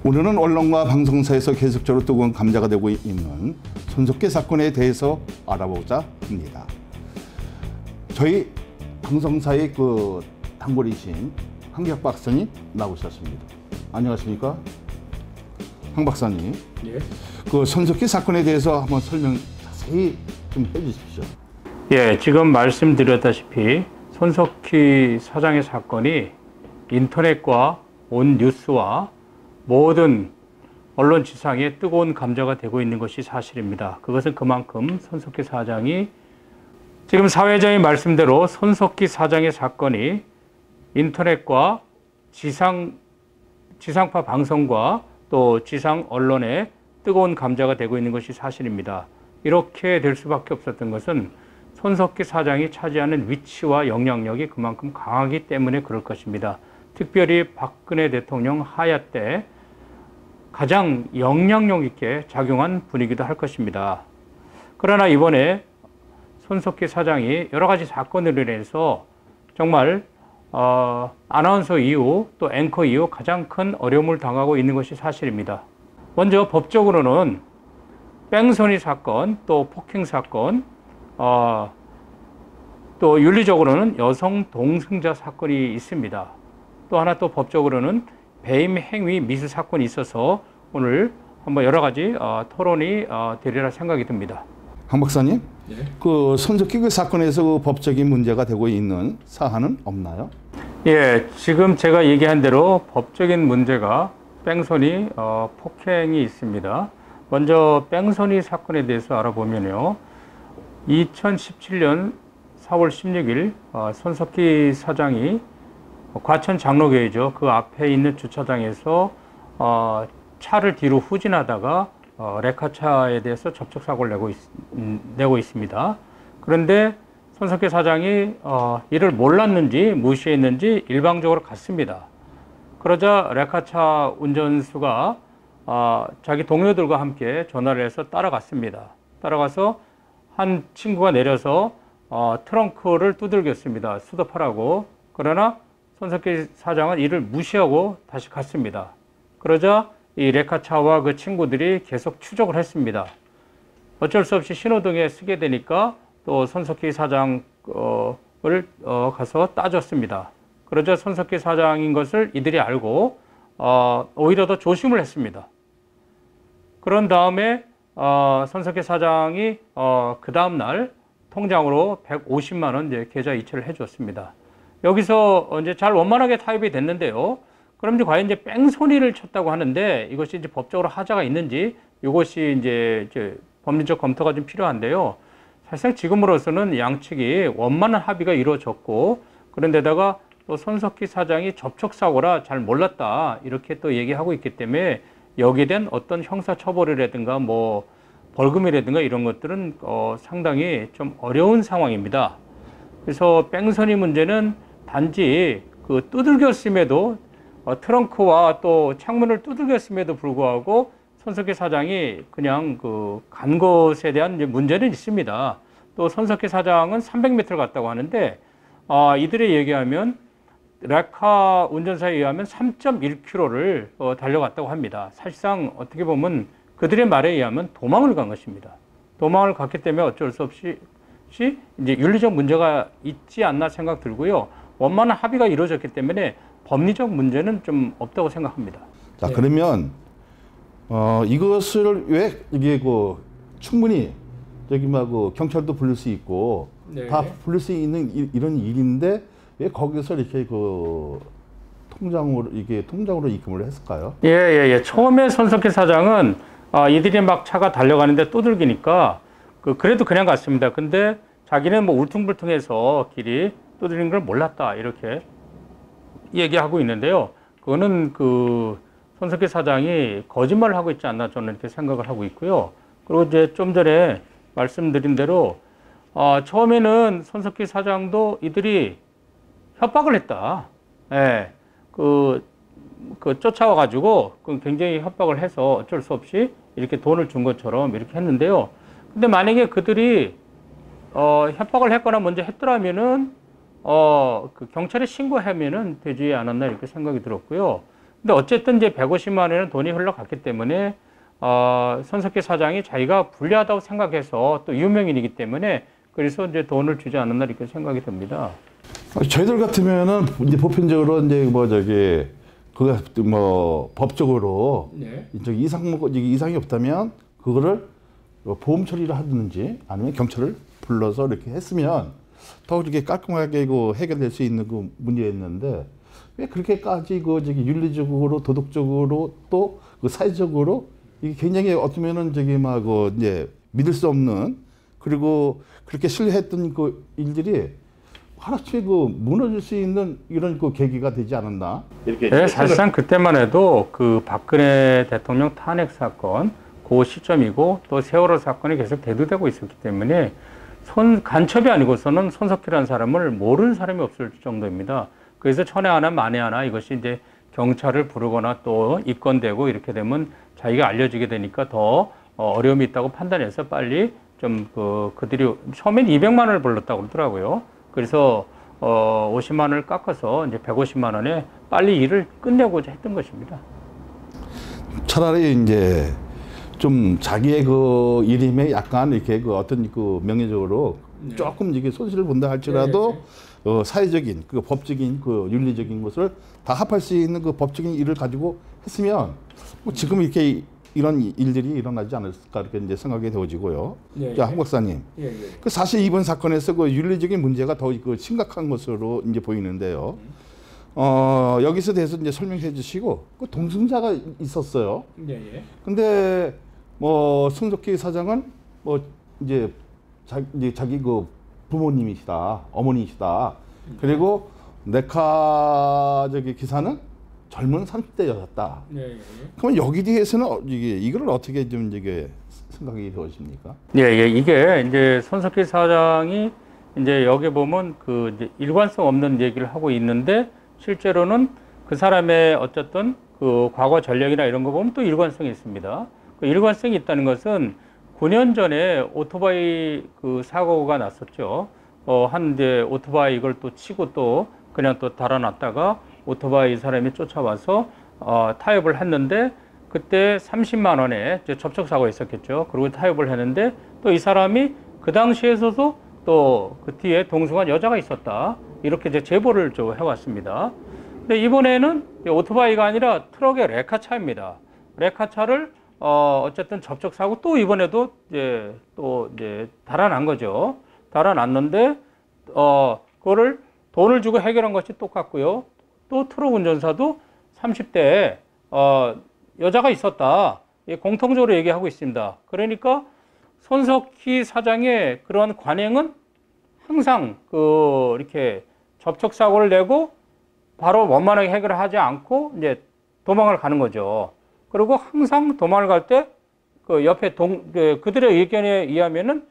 오늘은 언론과 방송사에서 계속적으로 뜨거운 감자가 되고 있는 손석희 사건에 대해서 알아보자 합니다. 저희 방송사의 그 단골이신 한기혁 박사님 나오셨습니다. 안녕하십니까? 황 박사님. 예. 그 손석희 사건에 대해서 한번 설명 자세히 좀 해주십시오. 예, 지금 말씀드렸다시피 손석희 사장의 사건이 인터넷과 온 뉴스와 모든 언론 지상에 뜨거운 감자가 되고 있는 것이 사실입니다. 그것은 그만큼 손석희 사장이 지금 사회자의 말씀대로 손석희 사장의 사건이 인터넷과 지상파 방송과 또 지상 언론에 뜨거운 감자가 되고 있는 것이 사실입니다. 이렇게 될 수밖에 없었던 것은 손석희 사장이 차지하는 위치와 영향력이 그만큼 강하기 때문에 그럴 것입니다. 특별히 박근혜 대통령 하야 때 가장 영향력 있게 작용한 분이기도 할 것입니다. 그러나 이번에 손석희 사장이 여러 가지 사건으로 인해서 정말 아나운서 이후 또 앵커 이후 가장 큰 어려움을 당하고 있는 것이 사실입니다. 먼저 법적으로는 뺑소니 사건, 또 폭행 사건, 또 윤리적으로는 여성 동승자 사건이 있습니다. 또 하나 또 법적으로는 배임 행위 미수 사건이 있어서 오늘 한번 여러 가지 토론이 되리라 생각이 듭니다. 황 박사님, 예. 그 손석희 그 사건에서 그 법적인 문제가 되고 있는 사안은 없나요? 예, 지금 제가 얘기한 대로 법적인 문제가 뺑소니, 폭행이 있습니다. 먼저 뺑소니 사건에 대해서 알아보면요. 2017년 4월 16일 손석희 사장이 과천 장로교회죠. 그 앞에 있는 주차장에서 차를 뒤로 후진하다가 레카차에 대해서 접촉사고를 내고 있습니다. 그런데 손석희 사장이 이를 몰랐는지 무시했는지 일방적으로 갔습니다. 그러자 레카차 운전수가 자기 동료들과 함께 전화를 해서 따라갔습니다. 따라가서 한 친구가 내려서 트렁크를 두들겼습니다. 스톱하라고. 그러나 손석희 사장은 이를 무시하고 다시 갔습니다. 그러자 이 레카차와 그 친구들이 계속 추적을 했습니다. 어쩔 수 없이 신호등에 쓰게 되니까 또 손석희 사장을 가서 따졌습니다. 그러자 손석희 사장인 것을 이들이 알고 오히려 더 조심을 했습니다. 그런 다음에 손석희 사장이 그 다음 날 통장으로 150만 원 이제 계좌 이체를 해줬습니다. 여기서 이제 잘 원만하게 타협이 됐는데요. 그럼 이제 과연 이제 뺑소니를 쳤다고 하는데 이것이 이제 법적으로 하자가 있는지 이것이 이제 법리적 검토가 좀 필요한데요. 사실상 지금으로서는 양측이 원만한 합의가 이루어졌고 그런데다가 또 손석희 사장이 접촉사고라 잘 몰랐다 이렇게 또 얘기하고 있기 때문에 여기에 대한 어떤 형사처벌이라든가 뭐 벌금이라든가 이런 것들은 상당히 좀 어려운 상황입니다. 그래서 뺑소니 문제는 단지 그 두들겼음에도 트렁크와 또 창문을 두들겼음에도 불구하고 손석희 사장이 그냥 간 것에 대한 이제 문제는 있습니다. 또 손석희 사장은 300m를 갔다고 하는데 이들에 얘기하면 레카 운전사에 의하면 3.1km를 달려갔다고 합니다. 사실상 어떻게 보면 그들의 말에 의하면 도망을 간 것입니다. 도망을 갔기 때문에 어쩔 수 없이 이제 윤리적 문제가 있지 않나 생각 들고요. 원만한 합의가 이루어졌기 때문에 법리적 문제는 좀 없다고 생각합니다. 자, 그러면 이것을 왜 이게 충분히 저기 경찰도 부를 수 있고 네. 다 부를 수 있는 이런 일인데 왜 거기서 이렇게 통장으로 입금을 했을까요? 예. 처음에 손석희 사장은 이들이 막 차가 달려가는데 두들기니까 그래도 그냥 갔습니다. 근데 자기는 뭐 울퉁불퉁해서 길이 두드리는 걸 몰랐다 이렇게 얘기하고 있는데요. 그거는 손석희 사장이 거짓말을 하고 있지 않나 저는 이렇게 생각을 하고 있고요. 그리고 이제 좀 전에 말씀드린 대로 처음에는 손석희 사장도 이들이 협박을 했다. 예, 쫓아와가지고 굉장히 협박을 해서 어쩔 수 없이 이렇게 돈을 준 것처럼 이렇게 했는데요. 근데 만약에 그들이 협박을 했거나 먼저 했더라면은 경찰에 신고하면은 되지 않았나 이렇게 생각이 들었고요. 근데 어쨌든 이제 150만 원은 돈이 흘러갔기 때문에 손석희 사장이 자기가 불리하다고 생각해서 또 유명인이기 때문에 그래서 이제 돈을 주지 않았나 이렇게 생각이 듭니다. 저희들 같으면은 이제 보편적으로 이제 뭐 저기 그거 뭐 법적으로 네. 저기 이상이 없다면 그거를 보험 처리를 하든지 아니면 경찰을 불러서 이렇게 했으면 더 이렇게 깔끔하게 그 해결될 수 있는 그 문제였는데 왜 그렇게까지 그 저기 윤리적으로 도덕적으로 또 그 사회적으로 이게 굉장히 어쩌면은 저기 막 그 이제 믿을 수 없는 그리고 그렇게 신뢰했던 그 일들이 하나씩 그 무너질 수 있는 이런 그 계기가 되지 않았나 이렇게. 네, 사실상 그때만 해도 그 박근혜 대통령 탄핵 사건 그 시점이고 또 세월호 사건이 계속 대두되고 있었기 때문에 간첩이 아니고서는 손석희라는 사람을 모르는 사람이 없을 정도입니다. 그래서 천에 하나 만에 하나 이것이 이제 경찰을 부르거나 또 입건되고 이렇게 되면 자기가 알려지게 되니까 더 어려움이 있다고 판단해서 빨리 좀 그들이 처음엔 200만 원을 불렀다고 그러더라고요. 그래서 50만 원을 깎아서 이제 150만 원에 빨리 일을 끝내고자 했던 것입니다. 차라리 이제 좀 자기의 그 이름에 약간 이렇게 그 어떤 그 명예적으로 네. 조금 이게 손실을 본다 할지라도 사회적인 그 법적인 그 윤리적인 것을 다 합할 수 있는 그 법적인 일을 가지고 했으면 뭐 지금 이렇게 이런 일들이 일어나지 않았을까 이렇게 이제 생각이 되어지고요. 예, 자, 황 박사님. 예, 예. 그 사실 이번 사건에서 그 윤리적인 문제가 더 그 심각한 것으로 이제 보이는데요. 여기서 대해서 이제 설명해 주시고 그 동승자가 있었어요. 예, 예. 근데 뭐 손석희 사장은 뭐 이제 자기 그 부모님이시다, 어머니시다. 그리고 네카 저기 기사는 젊은 30대였다. 예, 예. 그러면 여기 대해서는 이걸 어떻게 좀 이게 생각이 되십니까? 예, 예. 이게 이제 손석희 사장이 이제 여기 보면 그 이제 일관성 없는 얘기를 하고 있는데 실제로는 그 사람의 어쨌든 그 과거 전력이나 이런 거 보면 또 일관성이 있습니다. 그 일관성이 있다는 것은 9년 전에 오토바이 그 사고가 났었죠. 한 이제 오토바이 이걸 또 치고 또 그냥 또 달아놨다가 오토바이 사람이 쫓아와서 타협을 했는데 그때 30만 원에 이제 접촉사고가 있었겠죠. 그리고 타협을 했는데 또 이 사람이 그 당시에서도 또 그 뒤에 동승한 여자가 있었다. 이렇게 이제 제보를 좀 해왔습니다. 근데 이번에는 오토바이가 아니라 트럭의 레카차입니다. 레카차를 어쨌든 접촉사고 또 이번에도 이제 또 이제 달아난 거죠. 달아났는데 그거를 돈을 주고 해결한 것이 똑같고요. 또 트럭 운전사도 30대에 여자가 있었다. 공통적으로 얘기하고 있습니다. 그러니까 손석희 사장의 그러한 관행은 항상 이렇게 접촉 사고를 내고 바로 원만하게 해결을 하지 않고 이제 도망을 가는 거죠. 그리고 항상 도망을 갈 때 그 옆에 그들의 의견에 의하면은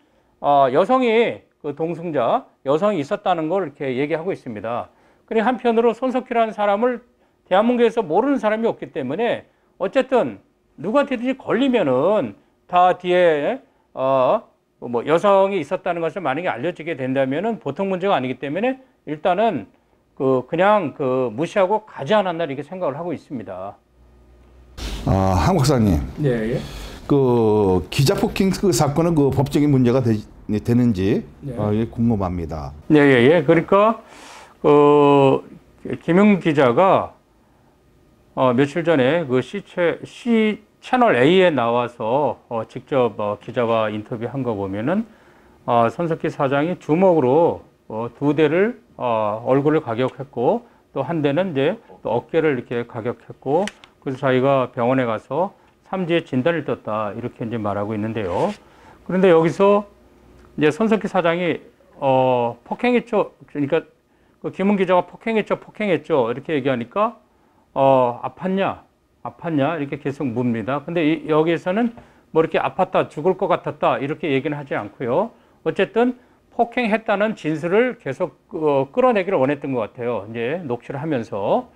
여성이 그 동승자 여성이 있었다는 걸 이렇게 얘기하고 있습니다. 그리고 한편으로 손석희라는 사람을 대한민국에서 모르는 사람이 없기 때문에 어쨌든 누구한테든지 걸리면은 다 뒤에 뭐 여성이 있었다는 것을 만약에 알려지게 된다면은 보통 문제가 아니기 때문에 일단은 그냥 무시하고 가지 않았나 이렇게 생각을 하고 있습니다. 황 박사님. 네. 그 기자 폭행 그 사건은 그 법적인 문제가 되는지 이게 궁금합니다. 네, 예. 그러니까 김용 기자가 며칠 전에 그 C 채널 A에 나와서 직접 기자와 인터뷰한 거 보면은 손석희 사장이 주먹으로 2대를 얼굴을 가격했고 또 한 대는 이제 또 어깨를 이렇게 가격했고 그래서 자기가 병원에 가서 삼지에 진단을 떴다 이렇게 이제 말하고 있는데요. 그런데 여기서 이제 손석희 사장이 폭행했죠. 그러니까 그 김은 기자가 폭행했죠 이렇게 얘기하니까 아팠냐 이렇게 계속 묻습니다. 근데 여기에서는 뭐 이렇게 아팠다 죽을 것 같았다 이렇게 얘기는 하지 않고요. 어쨌든 폭행했다는 진술을 계속 끌어내기를 원했던 것 같아요. 이제 녹취를 하면서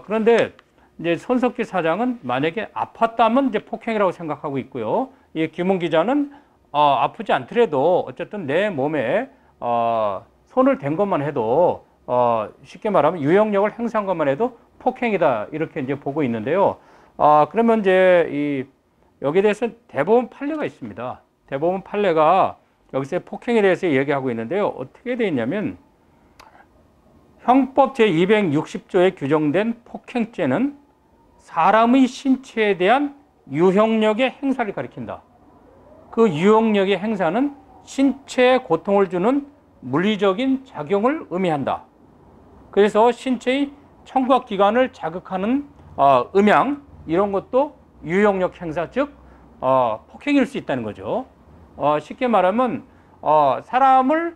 그런데 이제 손석희 사장은 만약에 아팠다면 이제 폭행이라고 생각하고 있고요. 이 김은 기자는 아프지 않더라도 어쨌든 내 몸에 손을 댄 것만 해도 쉽게 말하면 유형력을 행사한 것만 해도 폭행이다 이렇게 이제 보고 있는데요. 그러면 이제 여기에 대해서 대법원 판례가 있습니다. 대법원 판례가 여기서 폭행에 대해서 얘기하고 있는데요. 어떻게 되어 있냐면 형법 제260조에 규정된 폭행죄는 사람의 신체에 대한 유형력의 행사를 가리킨다. 그 유형력의 행사는 신체에 고통을 주는 물리적인 작용을 의미한다. 그래서 신체의 청각기관을 자극하는 음향 이런 것도 유형력 행사 즉 폭행일 수 있다는 거죠. 쉽게 말하면 사람을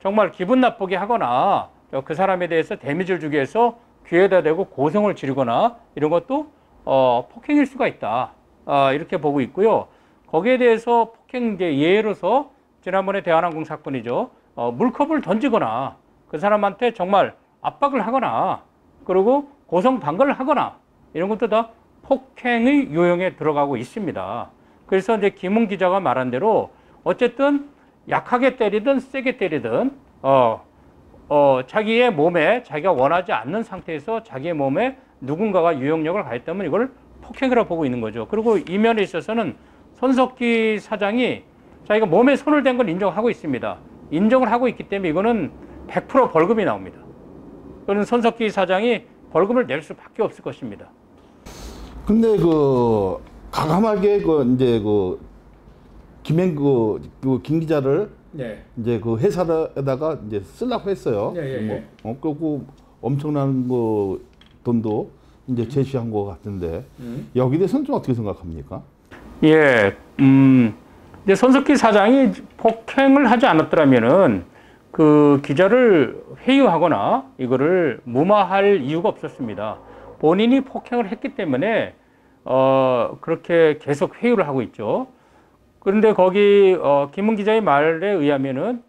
정말 기분 나쁘게 하거나 그 사람에 대해서 데미지를 주기 위해서 귀에다 대고 고성을 지르거나 이런 것도 폭행일 수가 있다. 이렇게 보고 있고요. 거기에 대해서 폭행 이제 예로서 지난번에 대한항공 사건이죠. 물컵을 던지거나 그 사람한테 정말 압박을 하거나 그리고 고성방가를 하거나 이런 것도 다 폭행의 유형에 들어가고 있습니다. 그래서 이제 김웅 기자가 말한 대로 어쨌든 약하게 때리든 세게 때리든 자기의 몸에 자기가 원하지 않는 상태에서 자기의 몸에 누군가가 유형력을 가했다면 이걸 폭행이라고 보고 있는 거죠. 그리고 이 면에 있어서는 손석희 사장이 자기가 몸에 손을 댄 걸 인정하고 있습니다. 인정을 하고 있기 때문에 이거는 100% 벌금이 나옵니다. 그런 손석희 사장이 벌금을 낼 수밖에 없을 것입니다. 근데 가감하게 이제 김행 김 기자를 네. 이제 그 회사에다가 이제 쓰려고 했어요. 그리고 엄청난 돈도 이제 제시한 것 같은데 여기 대해서는 좀 어떻게 생각합니까? 예, 이제 손석희 사장이 폭행을 하지 않았더라면은 그 기자를 회유하거나 이거를 무마할 이유가 없었습니다. 본인이 폭행을 했기 때문에 그렇게 계속 회유를 하고 있죠. 그런데 거기 김웅 기자의 말에 의하면은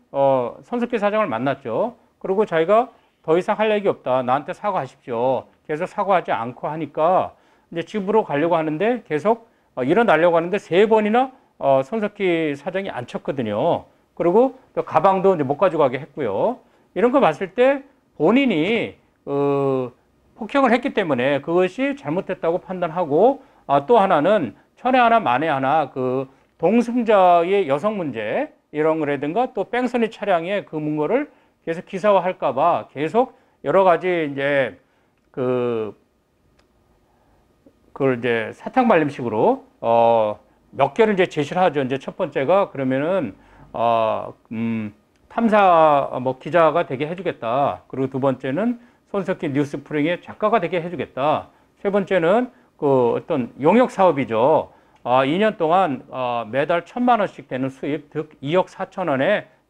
손석희 사장을 만났죠. 그리고 자기가 더 이상 할 얘기 없다. 나한테 사과하십시오. 계속 사과하지 않고 하니까 이제 집으로 가려고 하는데 계속 일어나려고 하는데 3번이나 손석희 사장이 안 쳤거든요. 그리고 또 가방도 이제 못 가져가게 했고요. 이런 거 봤을 때 본인이 폭행을 했기 때문에 그것이 잘못됐다고 판단하고 또 하나는 천에 하나 만에 하나 그 동승자의 여성 문제 이런 거라든가 또 뺑소니 차량의 그 문거를 계속 기사화할까 봐 계속 여러 가지 이제 그걸 이제 사탕 발림식으로 몇 개를 이제 제시를 하죠. 이제 첫 번째가 그러면은 탐사 기자가 되게 해주겠다. 그리고 두 번째는 손석희 뉴스프링의 작가가 되게 해주겠다. 세 번째는 그 어떤 용역 사업이죠. 2년 동안 매달 1,000만 원씩 되는 수입, 즉 2억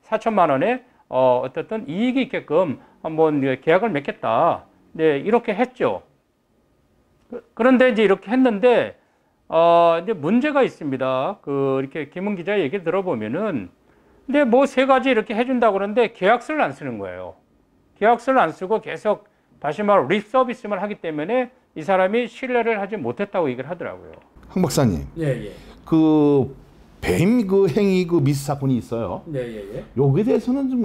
4천만 원에 어쨌든 이익이 있게끔 한번 계약을 맺겠다. 네, 이렇게 했죠. 그런데 이제 이렇게 했는데 이제 문제가 있습니다. 이렇게 김웅 기자 얘기 들어보면은 근데 뭐 3가지 이렇게 해준다고 그러는데 계약서를 안 쓰는 거예요. 계약서를 안 쓰고 계속 다시 말해 립 서비스만 하기 때문에 이 사람이 신뢰를 하지 못했다고 얘기를 하더라고요. 황 박사님. 예. 배임 행위 미스 사건이 있어요. 예. 여기에 대해서는 좀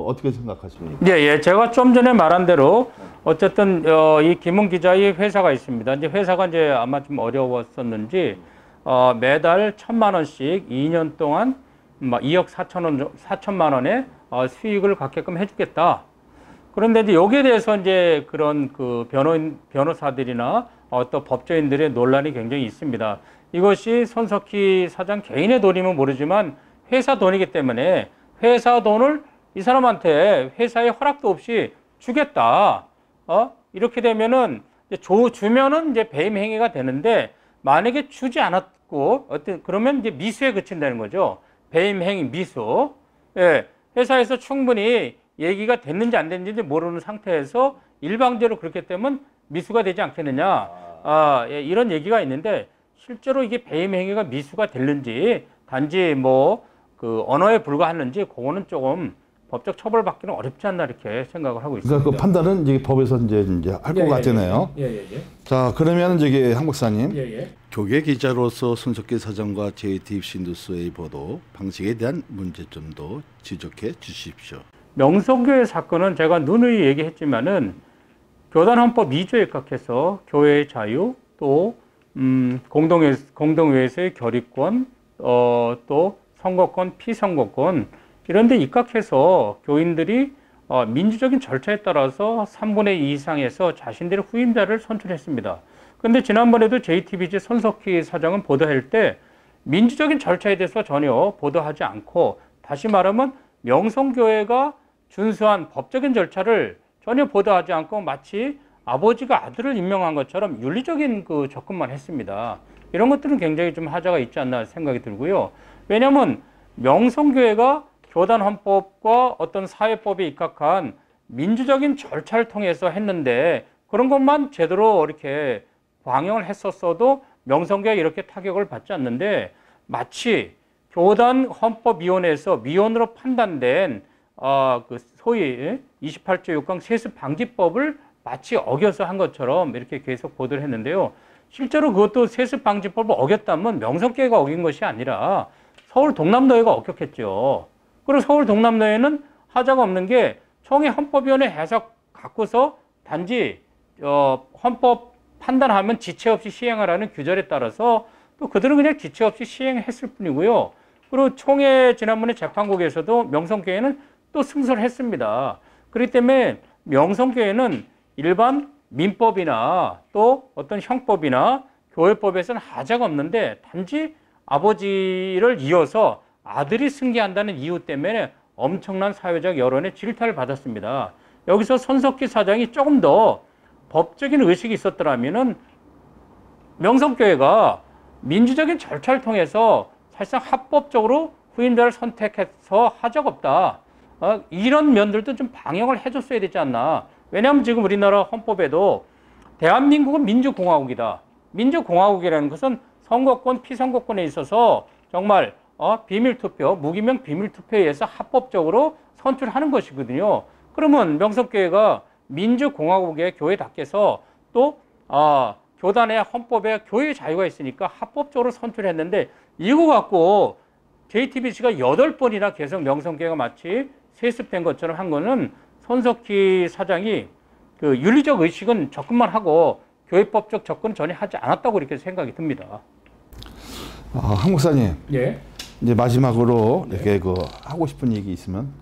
어떻게 생각하십니까? 예. 제가 좀 전에 말한 대로 어쨌든 이 김웅 기자의 회사가 있습니다. 이제 회사가 이제 아마 좀 어려웠었는지 매달 1,000만 원씩 2년 동안 2억 4천만 원의 수익을 갖게끔 해주겠다. 그런데 이제 여기에 대해서 이제 그런 그 변호사들이나 또 법조인들의 논란이 굉장히 있습니다. 이것이 손석희 사장 개인의 돈이면 모르지만 회사 돈이기 때문에 회사 돈을 이 사람한테 회사의 허락도 없이 주겠다. 이렇게 되면은 주면은 이제 배임 행위가 되는데 만약에 주지 않았고 그러면 이제 미수에 그친다는 거죠. 배임 행위 미수. 예. 회사에서 충분히 얘기가 됐는지 안 됐는지 모르는 상태에서 일방적으로 그렇게 되면 미수가 되지 않겠느냐. 예, 이런 얘기가 있는데 실제로 이게 배임 행위가 미수가 됐는지 단지 언어에 불과했는지 그거는 조금 법적 처벌받기는 어렵지 않나 이렇게 생각을 하고 있습니다. 그러니까 그 판단은 이제 법에서 이제 할 것 같잖아요. 예. 자, 그러면 황 박사님. 예. 교계 기자로서 손석희 사장과 JTBC 뉴스의 보도 방식에 대한 문제점도 지적해 주십시오. 명성교회 사건은 제가 누누이 얘기했지만은 교단 헌법 2조에 입각해서 교회의 자유, 또 공동회에서의 결의권, 또 선거권, 피선거권 이런 데 입각해서 교인들이 민주적인 절차에 따라서 3분의 2 이상에서 자신들의 후임자를 선출했습니다. 그런데 지난번에도 JTBC 손석희 사장은 보도할 때 민주적인 절차에 대해서 전혀 보도하지 않고, 다시 말하면 명성교회가 준수한 법적인 절차를 전혀 보도하지 않고 마치 아버지가 아들을 임명한 것처럼 윤리적인 그 접근만 했습니다. 이런 것들은 굉장히 좀 하자가 있지 않나 생각이 들고요. 왜냐하면 명성교회가 교단 헌법과 어떤 사회법에 입각한 민주적인 절차를 통해서 했는데, 그런 것만 제대로 이렇게 방영을 했었어도 명성교회가 이렇게 타격을 받지 않는데, 마치 교단 헌법위원회에서 위원으로 판단된 그 소위 28조 6강 세습 방지법을 마치 어겨서 한 것처럼 이렇게 계속 보도를 했는데요. 실제로 그것도 세습 방지법을 어겼다면 명성교회가 어긴 것이 아니라 서울 동남노회가 어겼겠죠. 그리고 서울 동남노회는 하자가 없는 게 총회 헌법위원회 해석 갖고서 단지 헌법 판단하면 지체 없이 시행하라는 규절에 따라서 또 그들은 그냥 지체 없이 시행했을 뿐이고요. 그리고 총회 지난번에 재판국에서도 명성교회는 또 승소를 했습니다. 그렇기 때문에 명성교회는 일반 민법이나 또 어떤 형법이나 교회법에서는 하자가 없는데, 단지 아버지를 이어서 아들이 승계한다는 이유 때문에 엄청난 사회적 여론의 질타를 받았습니다. 여기서 손석희 사장이 조금 더 법적인 의식이 있었더라면은 명성교회가 민주적인 절차를 통해서 사실상 합법적으로 후임자를 선택해서 하자가 없다, 이런 면들도 좀 방영을 해줬어야 되지 않나. 왜냐하면 지금 우리나라 헌법에도 대한민국은 민주공화국이다. 민주공화국이라는 것은 선거권, 피선거권에 있어서 정말 비밀투표, 무기명 비밀투표에 의해서 합법적으로 선출하는 것이거든요. 그러면 명성교회가 민주공화국의 교회답게서 또 교단의 헌법에 교회의 자유가 있으니까 합법적으로 선출했는데, 이거 갖고 JTBC가 8번이나 계속 명성교회가 마치 세습된 것처럼 한 거는 손석희 사장이 그 윤리적 의식은 접근만 하고 교회법적 접근 전혀 하지 않았다고 이렇게 생각이 듭니다. 한 목사님, 예. 이제 마지막으로 이렇게 그 하고 싶은 얘기 있으면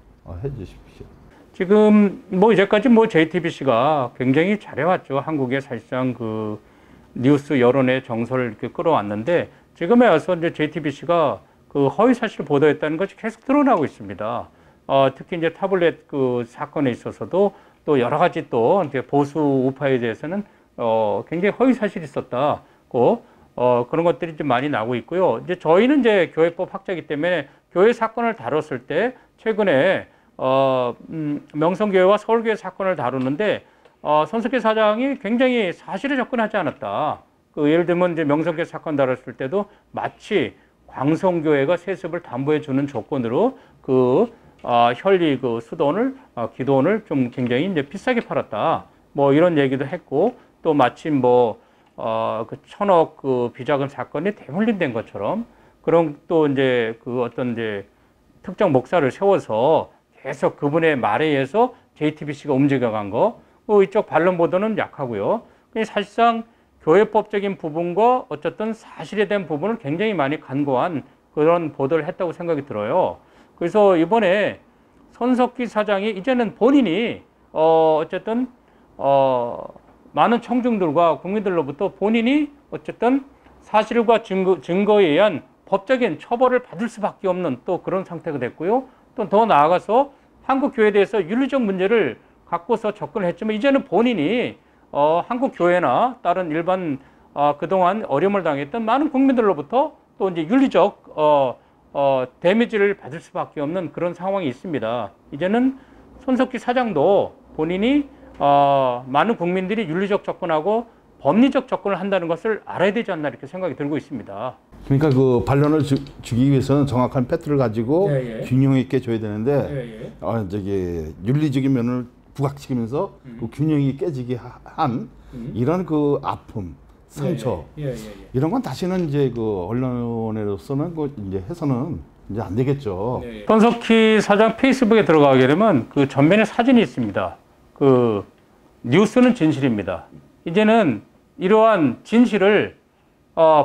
해주십시오. 지금 뭐 이제까지 뭐 JTBC가 굉장히 잘해왔죠. 한국의 사실상 그 뉴스 여론의 정서를 이렇게 끌어왔는데, 지금에 와서 이제 JTBC가 그 허위 사실 보도했다는 것이 계속 드러나고 있습니다. 특히 이제 타블렛 그 사건에 있어서도 또 여러 가지 또 이제 보수 우파에 대해서는 굉장히 허위 사실이 있었다고 그런 것들이 좀 많이 나오고 있고요. 이제 저희는 이제 교회법 학자이기 때문에 교회 사건을 다뤘을 때 최근에 명성교회와 서울교회 사건을 다루는데 손석희 사장이 굉장히 사실에 접근하지 않았다. 그 예를 들면 이제 명성교회 사건 다뤘을 때도 마치 광성교회가 세습을 담보해 주는 조건으로 그 혈리 그 수돈을 기도원을 좀 굉장히 이제 비싸게 팔았다. 뭐 이런 얘기도 했고, 또 마침 뭐 그 1,000억 그 비자금 사건이 대물림된 것처럼 그런 또 이제 그 어떤 이제 특정 목사를 세워서 계속 그분의 말에 의해서 JTBC가 움직여간 거, 이쪽 반론 보도는 약하고요. 사실상 교회법적인 부분과 어쨌든 사실에 대한 부분을 굉장히 많이 간과한 그런 보도를 했다고 생각이 들어요. 그래서 이번에 손석희 사장이 이제는 본인이 어쨌든 많은 청중들과 국민들로부터 본인이 어쨌든 사실과 증거에 의한 법적인 처벌을 받을 수밖에 없는 또 그런 상태가 됐고요. 또 더 나아가서 한국 교회에 대해서 윤리적 문제를 갖고서 접근을 했지만, 이제는 본인이 한국 교회나 다른 일반 그동안 어려움을 당했던 많은 국민들로부터 또 이제 윤리적 데미지를 받을 수밖에 없는 그런 상황이 있습니다. 이제는 손석희 사장도 본인이 많은 국민들이 윤리적 접근하고 법리적 접근을 한다는 것을 알아야 되지 않나 이렇게 생각이 들고 있습니다. 그러니까 그 반론을 주기 위해서는 정확한 팩트를 가지고 균형 있게 줘야 되는데 저기 윤리적인 면을 부각시키면서 그 균형이 깨지게 한 이런 그 아픔, 상처 이런 건 다시는 이제 그 언론으로서는 그 이제 해서는 이제 안 되겠죠. 손석희 사장 페이스북에 들어가게 되면 그 전면에 사진이 있습니다. 그 뉴스는 진실입니다. 이제는 이러한 진실을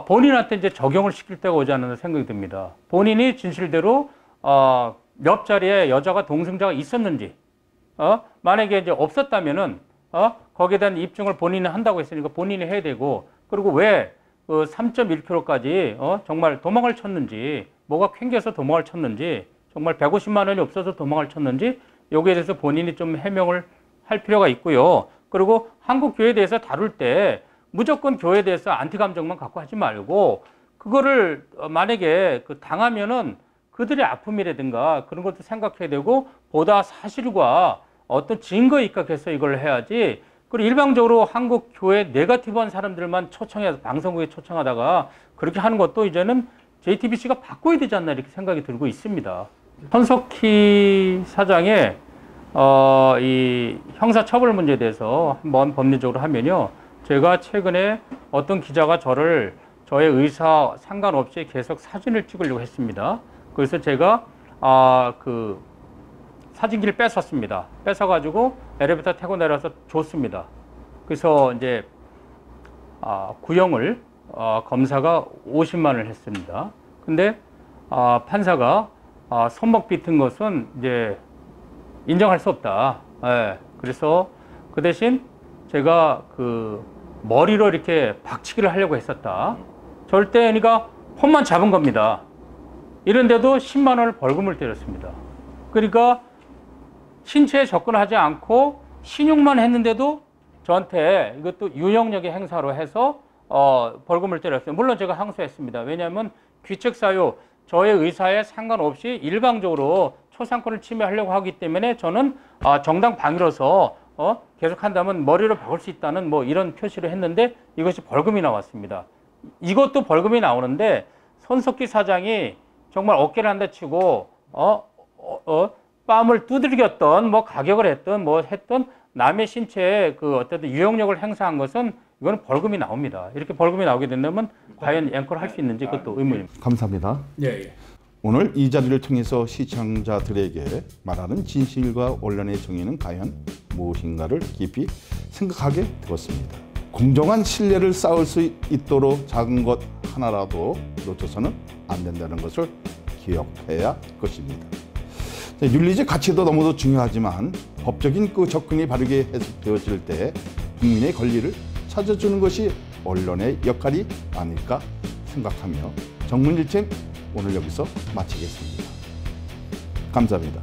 본인한테 이제 적용을 시킬 때가 오지 않나 생각이 듭니다. 본인이 진실대로 옆자리에 여자가 동승자가 있었는지, 만약에 이제 없었다면은 거기에 대한 입증을 본인이 한다고 했으니까 본인이 해야 되고, 그리고 왜 그 3.1km까지 정말 도망을 쳤는지, 뭐가 캥겨서 도망을 쳤는지, 정말 150만 원이 없어서 도망을 쳤는지, 여기에 대해서 본인이 좀 해명을 할 필요가 있고요. 그리고 한국 교회에 대해서 다룰 때 무조건 교회에 대해서 안티 감정만 갖고 하지 말고, 그거를 만약에 당하면은 그들의 아픔이라든가 그런 것도 생각해야 되고, 보다 사실과 어떤 증거에 입각해서 이걸 해야지, 그리고 일방적으로 한국 교회 네거티브한 사람들만 초청해서 방송국에 초청하다가 그렇게 하는 것도 이제는 JTBC가 바꿔야 되지 않나 이렇게 생각이 들고 있습니다. 손석희 사장의 이 형사처벌 문제에 대해서 한번 법리적으로 하면요, 제가 최근에 어떤 기자가 저의 의사 상관없이 계속 사진을 찍으려고 했습니다. 그래서 제가 그 사진기를 뺏었습니다. 뺏어가지고 엘리베이터 타고 내려서 줬습니다. 그래서 이제 구형을 검사가 50만 원을 했습니다. 근데 판사가 손목 비튼 것은 이제 인정할 수 없다. 예. 그래서 그 대신 제가 그 머리로 이렇게 박치기를 하려고 했었다. 절대 그러니까 폰만 잡은 겁니다. 이런데도 10만 원을 벌금을 때렸습니다. 그러니까 신체에 접근하지 않고 신용만 했는데도 저한테 이것도 유형력의 행사로 해서 벌금을 때렸어요. 물론 제가 항소했습니다. 왜냐하면 귀책사유, 저의 의사에 상관없이 일방적으로 초상권을 침해하려고 하기 때문에 저는 정당 방위로서 계속 한다면 머리로 박을 수 있다는 뭐 이런 표시를 했는데 이것이 벌금이 나왔습니다. 이것도 벌금이 나오는데 손석희 사장이 정말 어깨를 한 대 치고 뺨을 두들겼던 뭐 가격을 했던 뭐 했던 남의 신체에 그 어떤 유형력을 행사한 것은 이거는 벌금이 나옵니다. 이렇게 벌금이 나오게 된다면 과연 앵커를 할 수 있는지 그것도 의문입니다. 감사합니다. 예. 오늘 이 자리를 통해서 시청자들에게 말하는 진실과 언론의 정의는 과연 무엇인가를 깊이 생각하게 되었습니다. 공정한 신뢰를 쌓을 수 있도록 작은 것 하나라도 놓쳐서는 안 된다는 것을 기억해야 할 것입니다. 윤리적 가치도 너무도 중요하지만 법적인 그 접근이 바르게 해석되어질 때 국민의 권리를 찾아주는 것이 언론의 역할이 아닐까 생각하며 정문일책 오늘 여기서 마치겠습니다. 감사합니다.